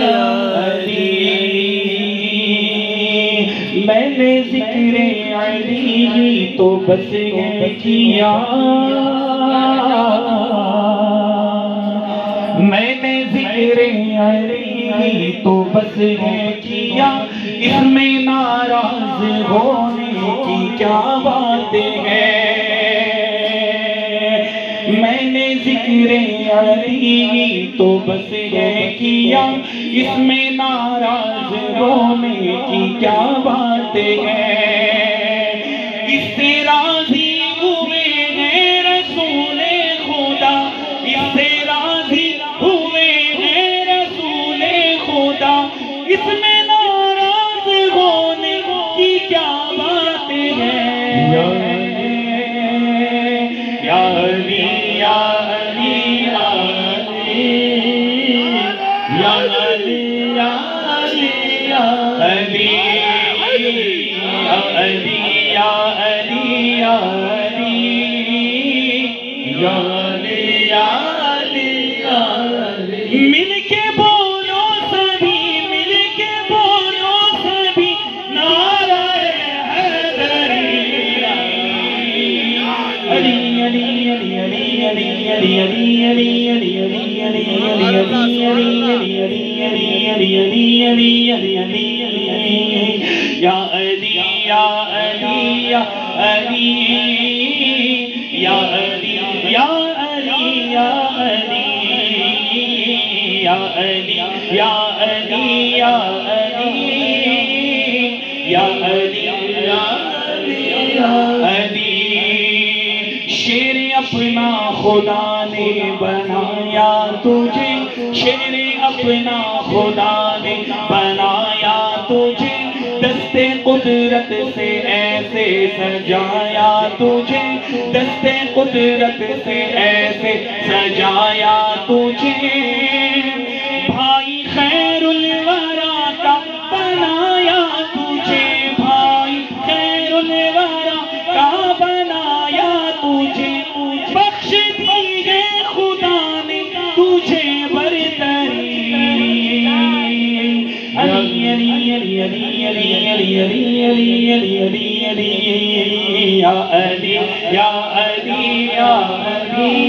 علی میں نے ذکر علی تو بس ہے کیا میں نے ذکر علی تو بس ہے کیا اس میں ناراض ہونے کی کیا بات ہے میں نے ذکر علی تو بس ہے کیا اس میں ناراض ہونے کی کیا بات ہے اس سے راضی ہوئے ہیں رسول خدا اس سے راضی ہوئے ہیں رسول خدا اس میں ناراض ہونے کی کیا بات ہے یا علی یا علی یا علی یا علی یا علی یا علی یا علی یا علی یا علی مل کے بولو سبھی مل کے بولو سبھی نعرہ حیدری علی علی علی علی علی علی علی علی علی علی علی علی علی علی یا علی یا علی یا علی یا علی یا علی یا علی یا علی یا علی یا علی یا علی شیر اپنا خدا نے بنایا تجھے شیر اپنا خدا نے بنایا تجھے دست قدرت سے ایسے سجایا تجھے دست قدرت سے ایسے سجایا تجھے بھائی خیر الورا کا بنایا تجھے بھائی خیر الورا کا بنایا تجھے بخش دی ہے خدا نے تجھے برتری علی علی علی علی علی علی علی علی علی علی یا علی یا علی یا علی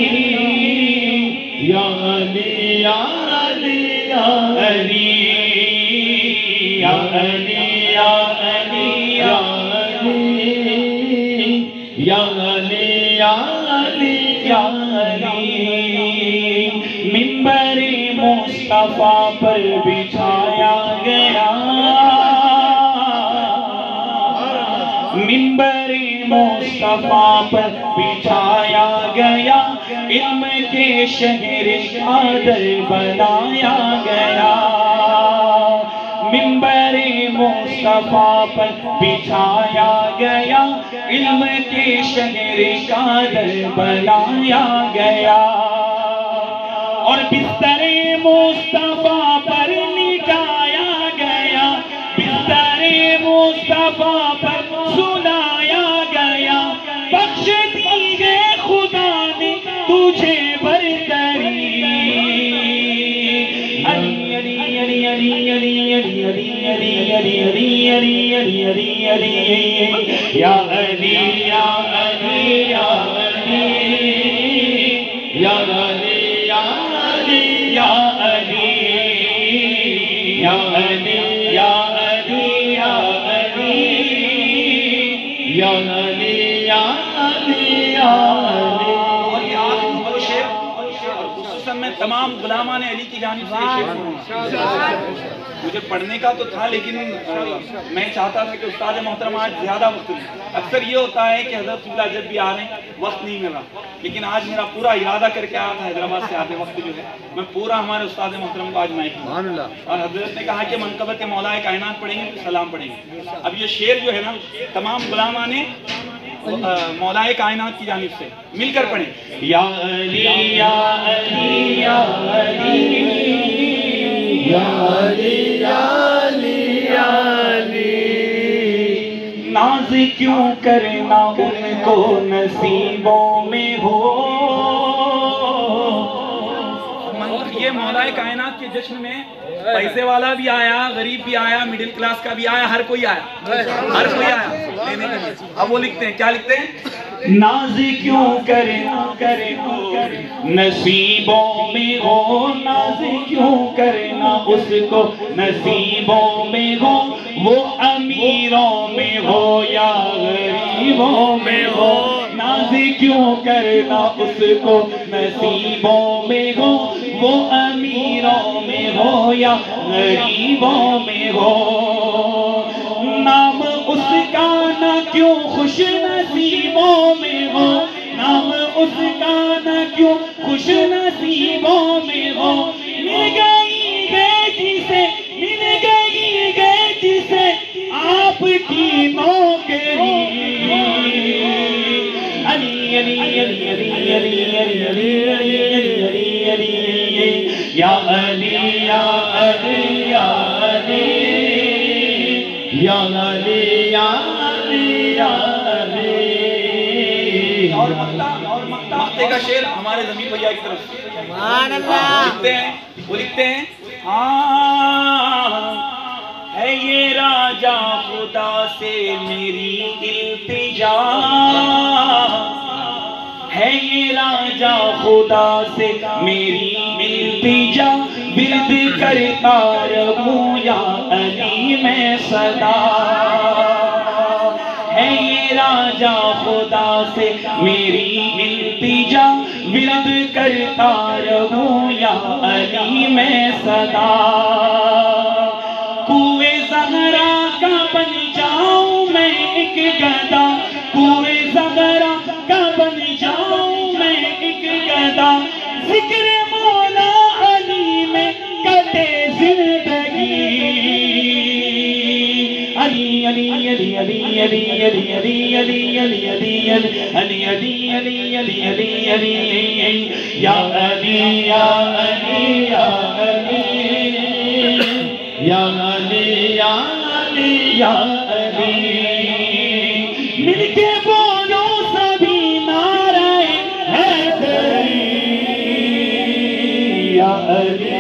یا علی یا علی یا علی یا علی یا علی یا علی یا علی یا علی یا علی منبر مصطفیٰ پر بچھایا گیا منبر مصطفیٰ پر بچھایا گیا علم کے شہر قادر بنایا گیا منبر مصطفیٰ پر بچھایا گیا علم کے شہر قادر بنایا گیا اور بستر مصطفیٰ پر لٹایا گیا بستر مصطفیٰ پر سلایا گیا بخش دی ہے خدا نے تجھے برتری علی علی علی علی علی علی علی علی علی علی علی علی علی یا علی یا علی یا علی یا علی یا علی یا علی یا علی یا علی یا علی یا علی یا علی یا علی اور یہ آخر شعر اور خصوصاً میں تمام غلامان علی کی جانب سے یہ شعر مجھے پڑھنے کا تو تھا لیکن میں چاہتا تھا کہ استاد محترم آج زیادہ وقت دیں اکثر یہ ہوتا ہے کہ حضرت اللہ جب بھی آ رہے ہیں وقت نہیں ملا لیکن آج میرا پورا ارادہ کر کے آیا تھا حیدرآباد سے آتے وقت جو ہے میں پورا ہمارے استاد محترم کو آج میں اور حضرت نے کہا کہ منقبت مولا کائنات پڑھیں گے تو سلام پڑھیں گے اب یہ شعر جو ہے نا تمام غلامان مولا کائنات کی جانب سے مل کر پڑھیں یا علی یا علی یا علی یا علی یا علی یا علی ناز کیوں کرنا ان کو نصیبوں میں ہو دیکھیے مولا کائنات کے جشن میں پیسے والا بھی آیا, غریب بھی آیا, مڈل کلاس کا بھی آیا, ہر کوئی آیا, ہر کوئی آیا لینے کے لیے. اب وہ لکھتے ہیں, کیا لکھتے ہیں؟ ناز کیوں کرے نصیبوں میں ہو, ناز کیوں کرے نہ اس کو نصیبوں میں ہو, وہ امیروں میں ہو یا غریبوں میں ہو. ناز کیوں کرنا اس کو نصیبوں میں ہو, وہ امیروں میں ہو یا غریبوں میں ہو. نام اس کا نہ کیوں خوش نصیبوں میں ہو, نام اس کا نہ کیوں خوش نصیبوں میں ہو. مل گئی ہے جسے, مل گئی ہے جسے آپ کی نوکری. علی علی علی علی علی علی علی علی علی علی یا علی یا علی یا علی یا علی یا علی یا علی. اور مقطع کا شعر ہمارے ضمیر بھیا کی طرف سبحان اللہ لکھتے ہیں, وہ لکھتے ہیں ہے یہ راجا خدا سے میری التجا, ہے یہ راجا خدا سے میری التجا, ورد کرتا رہوں یا علی میں صدا. ہے یہ راجا خدا سے میری التجا, ورد کرتا رہوں یا علی میں صدا. کوئے زہرا کا بن جاؤں میں ایک گدا, کوئے زہرا کا بن جاؤں میں ایک گدا, ذکر مولا علی میں کٹے زندگی. علی علی علی علی علی علی علی علی علی علی علی علی علی علی علی علی یا علی یا علی یا علی یا علی یا علی یا علی. مل کے بولو سبھی نعرہ حیدری یا علی.